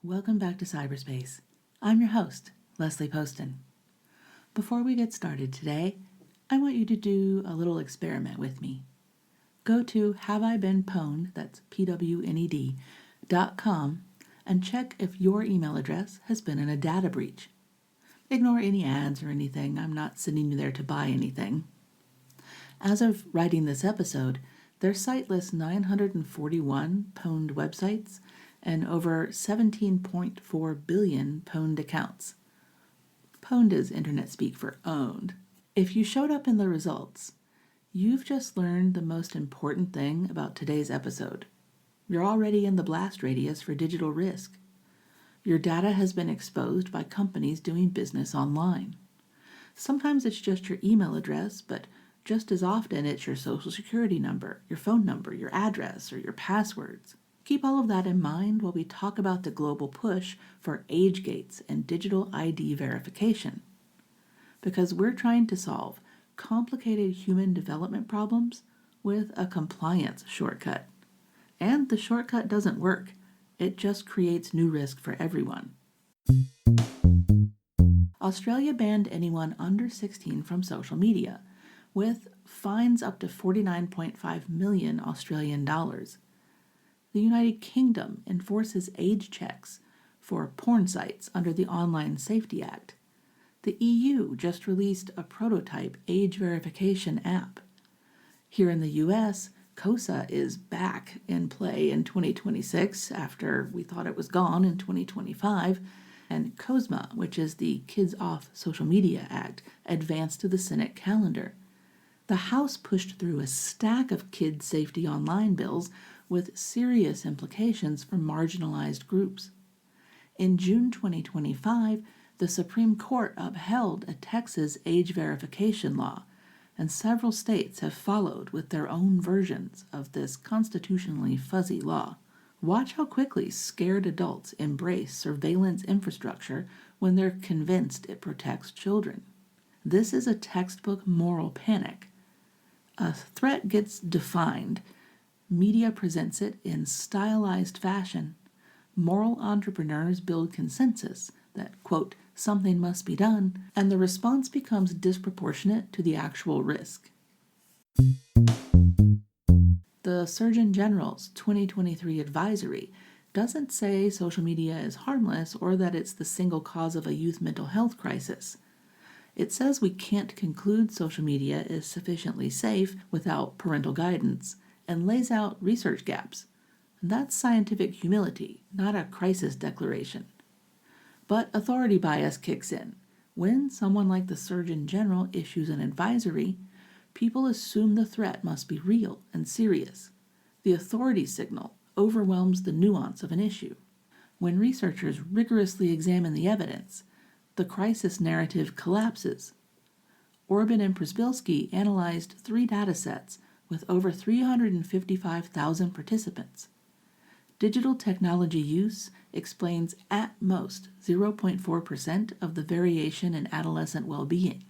Welcome back to Cyberspace. I'm your host, Leslie Poston. Before we get started today, I want you to do a little experiment with me. Go to haveibeenpwned, that's PWNED.com, and check if your email address has been in a data breach. Ignore any ads or anything. I'm not sending you there to buy anything. As of writing this episode, their site lists 941 pwned websites and over 17.4 billion pwned accounts. Pwned is internet speak for owned. If you showed up in the results, you've just learned the most important thing about today's episode. You're already in the blast radius for digital risk. Your data has been exposed by companies doing business online. Sometimes it's just your email address, but just as often it's your social security number, your phone number, your address, or your passwords. Keep all of that in mind while we talk about the global push for age gates and digital ID verification. Because we're trying to solve complicated human development problems with a compliance shortcut. And the shortcut doesn't work. It just creates new risk for everyone. Australia banned anyone under 16 from social media, with fines up to 49.5 million Australian dollars. The United Kingdom enforces age checks for porn sites under the Online Safety Act. The EU just released a prototype age verification app. Here in the US, COSA is back in play in 2026 after we thought it was gone in 2025, and COSMA, which is the Kids Off Social Media Act, advanced to the Senate calendar. The House pushed through a stack of kids' safety online bills with serious implications for marginalized groups. In June 2025, the Supreme Court upheld a Texas age verification law, and several states have followed with their own versions of this constitutionally fuzzy law. Watch how quickly scared adults embrace surveillance infrastructure when they're convinced it protects children. This is a textbook moral panic. A threat gets defined. Media presents it in stylized fashion. Moral entrepreneurs build consensus that, quote, something must be done, and the response becomes disproportionate to the actual risk. The Surgeon General's 2023 advisory doesn't say social media is harmless or that it's the single cause of a youth mental health crisis. It says we can't conclude social media is sufficiently safe without parental guidance, and lays out research gaps. That's scientific humility, not a crisis declaration. But authority bias kicks in. When someone like the Surgeon General issues an advisory, people assume the threat must be real and serious. The authority signal overwhelms the nuance of an issue. When researchers rigorously examine the evidence, the crisis narrative collapses. Orban and Przybylski analyzed 3 data sets with over 355,000 participants. Digital technology use explains at most 0.4% of the variation in adolescent well-being.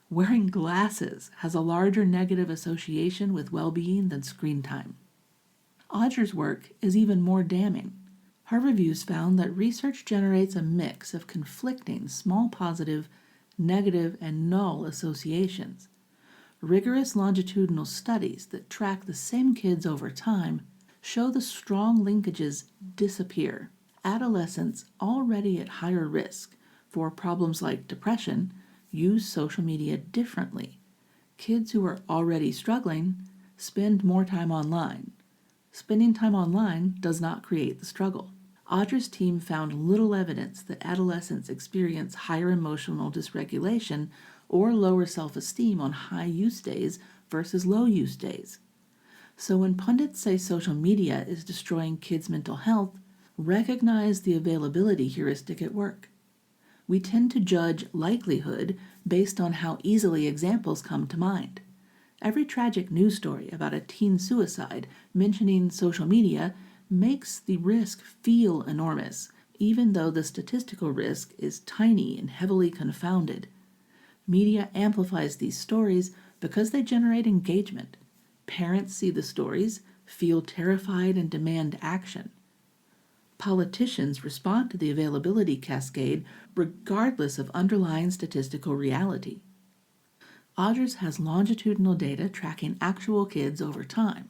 Wearing glasses has a larger negative association with well-being than screen time. Odger's work is even more damning. Her reviews found that research generates a mix of conflicting small positive, negative, and null associations. Rigorous longitudinal studies that track the same kids over time show the strong linkages disappear. Adolescents already at higher risk for problems like depression use social media differently. Kids who are already struggling spend more time online. Spending time online does not create the struggle. Audrey's team found little evidence that adolescents experience higher emotional dysregulation or lower self-esteem on high use days versus low use days. So when pundits say social media is destroying kids' mental health, recognize the availability heuristic at work. We tend to judge likelihood based on how easily examples come to mind. Every tragic news story about a teen suicide mentioning social media makes the risk feel enormous, even though the statistical risk is tiny and heavily confounded. Media amplifies these stories because they generate engagement. Parents see the stories, feel terrified, and demand action. Politicians respond to the availability cascade regardless of underlying statistical reality. Odgers has longitudinal data tracking actual kids over time.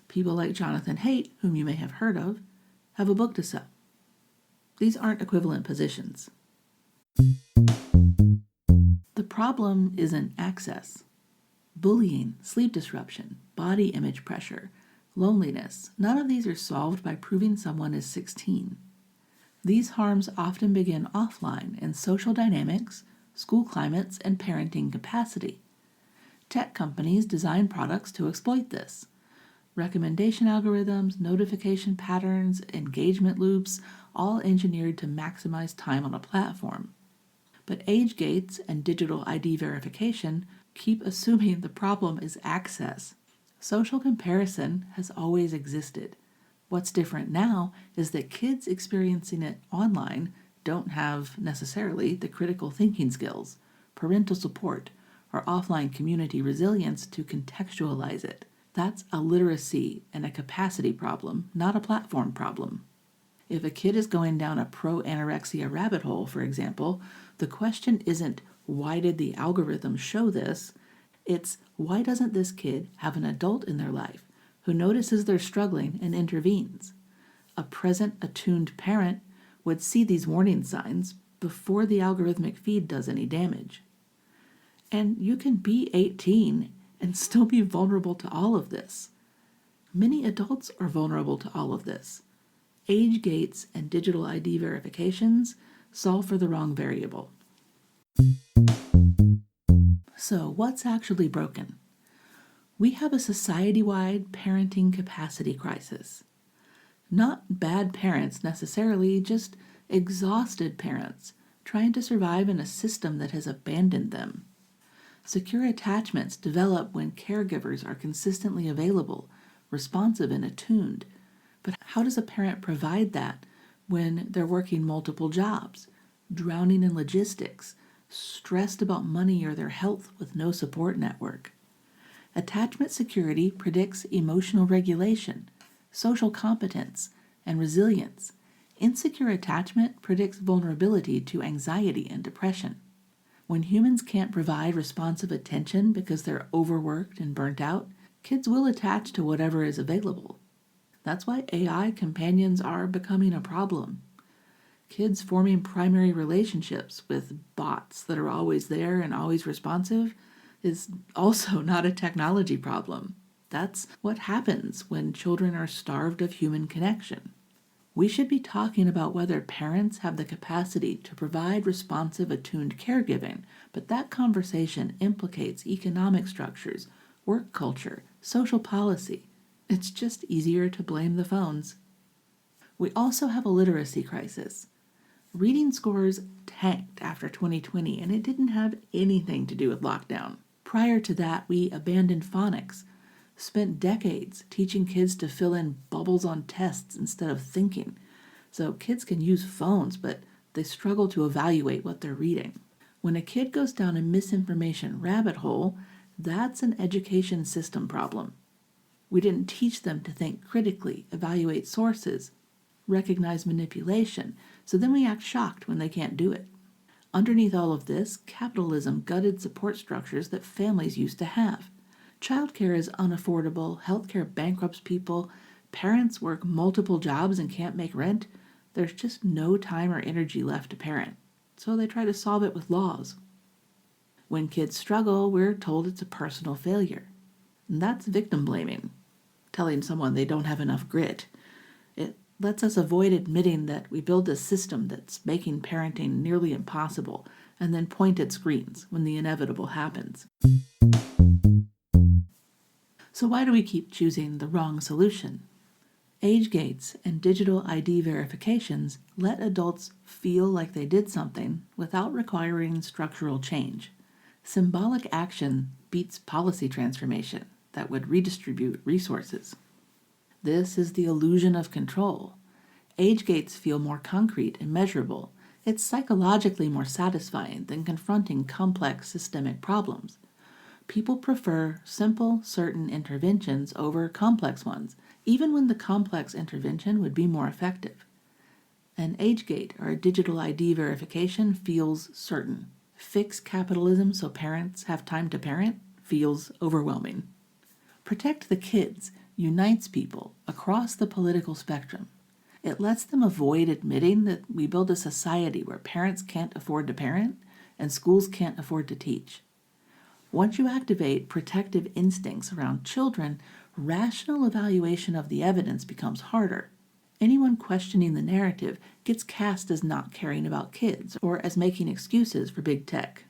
People like Jonathan Haidt, whom you may have heard of, have a book to sell. These aren't equivalent positions. The problem isn't access. Bullying, sleep disruption, body image pressure, loneliness, none of these are solved by proving someone is 16. These harms often begin offline in social dynamics, school climates, and parenting capacity. Tech companies design products to exploit this. Recommendation algorithms, notification patterns, engagement loops, all engineered to maximize time on a platform. But age gates and digital ID verification keep assuming the problem is access. Social comparison has always existed. What's different now is that kids experiencing it online don't have necessarily the critical thinking skills, parental support, or offline community resilience to contextualize it. That's a literacy and a capacity problem, not a platform problem. If a kid is going down a pro-anorexia rabbit hole, for example, the question isn't, why did the algorithm show this? It's, why doesn't this kid have an adult in their life who notices they're struggling and intervenes? A present, attuned parent would see these warning signs before the algorithmic feed does any damage. And you can be 18 and still be vulnerable to all of this. Many adults are vulnerable to all of this. Age gates and digital ID verifications solve for the wrong variable. So, what's actually broken? We have a society-wide parenting capacity crisis. Not bad parents necessarily, just exhausted parents trying to survive in a system that has abandoned them. Secure attachments develop when caregivers are consistently available, responsive, and attuned. But how does a parent provide that when they're working multiple jobs, drowning in logistics, stressed about money or their health with no support network? Attachment security predicts emotional regulation, social competence, and resilience. Insecure attachment predicts vulnerability to anxiety and depression. When humans can't provide responsive attention because they're overworked and burnt out, kids will attach to whatever is available. That's why AI companions are becoming a problem. Kids forming primary relationships with bots that are always there and always responsive is also not a technology problem. That's what happens when children are starved of human connection. We should be talking about whether parents have the capacity to provide responsive, attuned caregiving, but that conversation implicates economic structures, work culture, social policy. It's just easier to blame the phones. We also have a literacy crisis. Reading scores tanked after 2020, and it didn't have anything to do with lockdown. Prior to that, we abandoned phonics, spent decades teaching kids to fill in bubbles on tests instead of thinking. So kids can use phones, but they struggle to evaluate what they're reading. When a kid goes down a misinformation rabbit hole, that's an education system problem. We didn't teach them to think critically, evaluate sources, recognize manipulation, so then we act shocked when they can't do it. Underneath all of this, capitalism gutted support structures that families used to have. Childcare is unaffordable, healthcare bankrupts people, parents work multiple jobs and can't make rent. There's just no time or energy left to parent, so they try to solve it with laws. When kids struggle, we're told it's a personal failure. And that's victim blaming, telling someone they don't have enough grit. It lets us avoid admitting that we build a system that's making parenting nearly impossible, and then point at screens when the inevitable happens. So why do we keep choosing the wrong solution? Age gates and digital ID verifications let adults feel like they did something without requiring structural change. Symbolic action beats policy transformation that would redistribute resources. This is the illusion of control. Age gates feel more concrete and measurable. It's psychologically more satisfying than confronting complex systemic problems. People prefer simple, certain interventions over complex ones, even when the complex intervention would be more effective. An age gate or a digital ID verification feels certain. Fix capitalism so parents have time to parent feels overwhelming. Protect the kids unites people across the political spectrum. It lets them avoid admitting that we build a society where parents can't afford to parent and schools can't afford to teach. Once you activate protective instincts around children, rational evaluation of the evidence becomes harder. Anyone questioning the narrative gets cast as not caring about kids or as making excuses for big tech.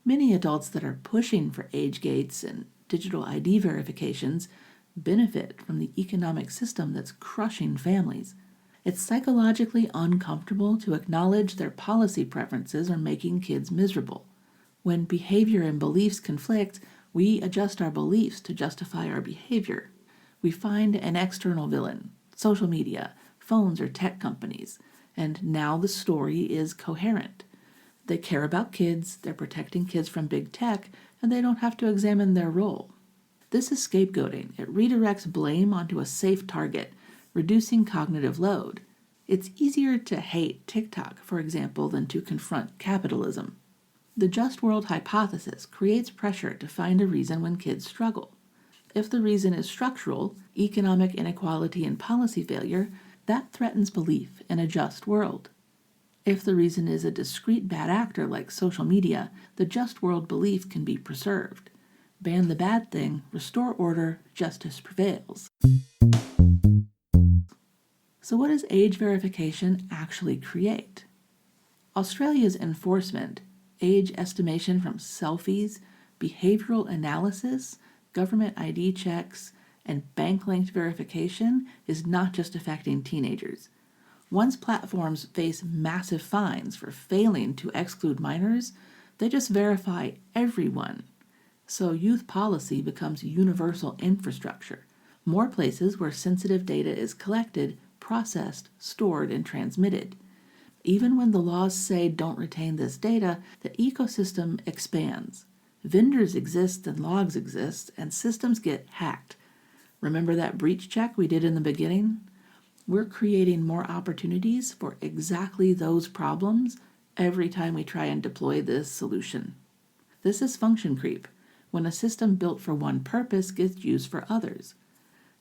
Many adults that are pushing for age gates and digital ID verifications benefit from the economic system that's crushing families. It's psychologically uncomfortable to acknowledge their policy preferences are making kids miserable. When behavior and beliefs conflict, we adjust our beliefs to justify our behavior. We find an external villain, social media, phones or tech companies, and now the story is coherent. They care about kids, they're protecting kids from big tech, and they don't have to examine their role. This is scapegoating. It redirects blame onto a safe target, reducing cognitive load. It's easier to hate TikTok, for example, than to confront capitalism. The just world hypothesis creates pressure to find a reason when kids struggle. If the reason is structural, economic inequality and policy failure, that threatens belief in a just world. If the reason is a discrete bad actor like social media, the just world belief can be preserved. Ban the bad thing, restore order, justice prevails. So what does age verification actually create? Australia's enforcement, age estimation from selfies, behavioral analysis, government ID checks, and bank-linked verification is not just affecting teenagers. Once platforms face massive fines for failing to exclude minors, they just verify everyone. So youth policy becomes universal infrastructure. More places where sensitive data is collected, processed, stored, and transmitted. Even when the laws say don't retain this data, the ecosystem expands. Vendors exist and logs exist, and systems get hacked. Remember that breach check we did in the beginning? We're creating more opportunities for exactly those problems every time we try and deploy this solution. This is function creep, when a system built for one purpose gets used for others.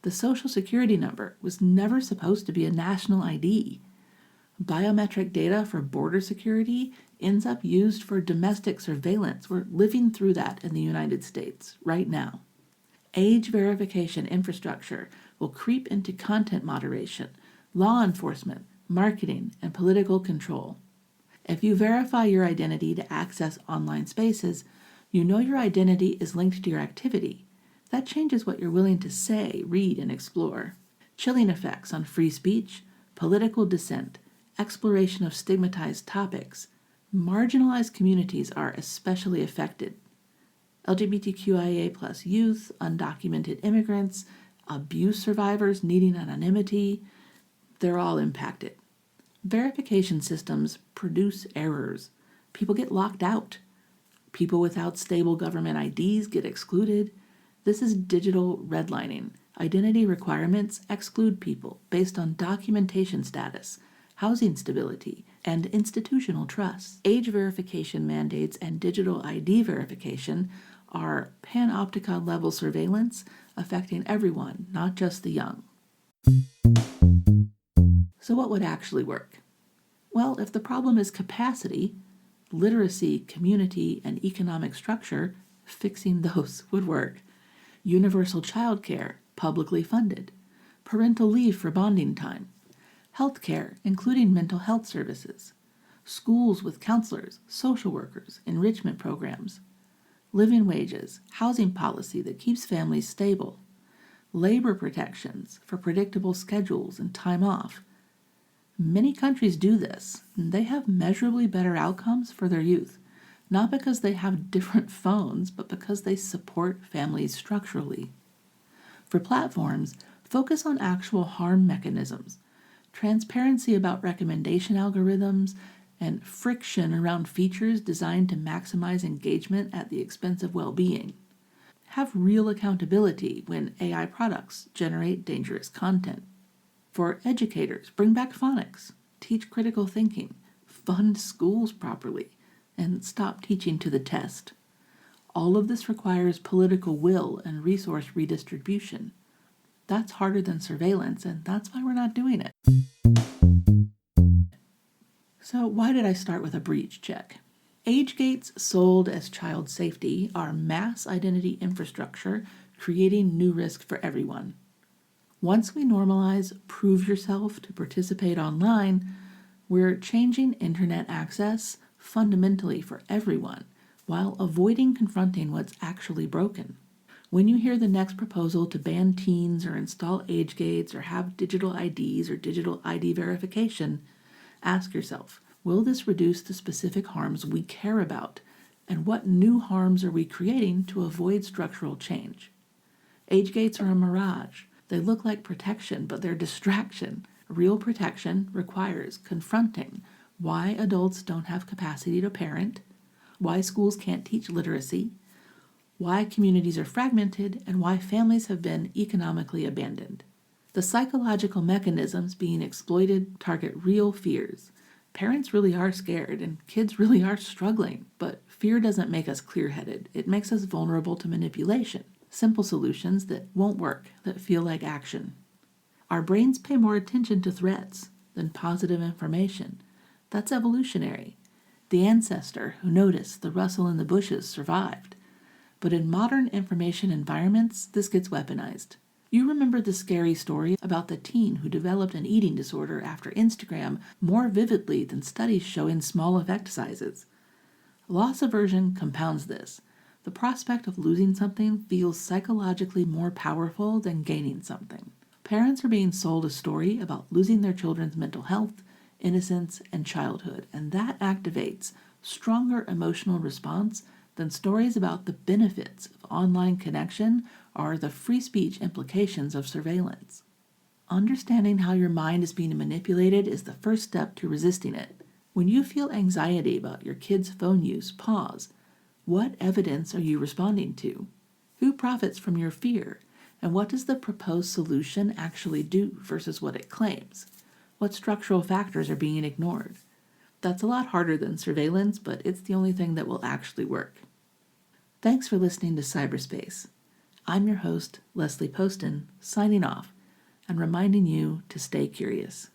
The Social Security number was never supposed to be a national ID. Biometric data for border security ends up used for domestic surveillance. We're living through that in the United States right now. Age verification infrastructure will creep into content moderation, law enforcement, marketing, and political control. If you verify your identity to access online spaces, you know your identity is linked to your activity. That changes what you're willing to say, read, and explore. Chilling effects on free speech, political dissent, exploration of stigmatized topics. Marginalized communities are especially affected. LGBTQIA+ youth, undocumented immigrants, abuse survivors needing anonymity, they're all impacted. Verification systems produce errors. People get locked out. People without stable government IDs get excluded. This is digital redlining. Identity requirements exclude people based on documentation status, housing stability, and institutional trust. Age verification mandates and digital ID verification are panopticon level surveillance affecting everyone, not just the young. So what would actually work? Well, if the problem is capacity, literacy, community, and economic structure, fixing those would work. Universal childcare, publicly funded. Parental leave for bonding time. Healthcare, including mental health services. Schools with counselors, social workers, enrichment programs. Living wages, housing policy that keeps families stable. Labor protections for predictable schedules and time off. Many countries do this, and they have measurably better outcomes for their youth, not because they have different phones, but because they support families structurally. For platforms, focus on actual harm mechanisms, transparency about recommendation algorithms, and friction around features designed to maximize engagement at the expense of well-being. Have real accountability when AI products generate dangerous content. For educators, bring back phonics. teach critical thinking, fund schools properly, and stop teaching to the test. All of this requires political will and resource redistribution. That's harder than surveillance, and that's why we're not doing it. So why did I start with a breach check? Age gates sold as child safety are mass identity infrastructure creating new risk for everyone. Once we normalize prove yourself to participate online, we're changing internet access fundamentally for everyone while avoiding confronting what's actually broken. When you hear the next proposal to ban teens or install age gates or have digital IDs or digital ID verification, ask yourself, will this reduce the specific harms we care about? And what new harms are we creating to avoid structural change? Age gates are a mirage. They look like protection, but they're distraction. Real protection requires confronting why adults don't have capacity to parent, why schools can't teach literacy, why communities are fragmented, and why families have been economically abandoned. The psychological mechanisms being exploited target real fears. Parents really are scared, and kids really are struggling, but fear doesn't make us clear-headed. It makes us vulnerable to manipulation. Simple solutions that won't work, that feel like action. Our brains pay more attention to threats than positive information. That's evolutionary. The ancestor who noticed the rustle in the bushes survived. But in modern information environments, this gets weaponized. You remember the scary story about the teen who developed an eating disorder after Instagram more vividly than studies showing small effect sizes. Loss aversion compounds this. The prospect of losing something feels psychologically more powerful than gaining something. Parents are being sold a story about losing their children's mental health, innocence, and childhood, and that activates stronger emotional response than stories about the benefits of online connection or the free speech implications of surveillance. Understanding how your mind is being manipulated is the first step to resisting it. When you feel anxiety about your kids' phone use, pause. What evidence are you responding to? Who profits from your fear? And what does the proposed solution actually do versus what it claims? What structural factors are being ignored? That's a lot harder than surveillance, but it's the only thing that will actually work. Thanks for listening to PsyberSpace. I'm your host, Leslie Poston, signing off and reminding you to stay curious.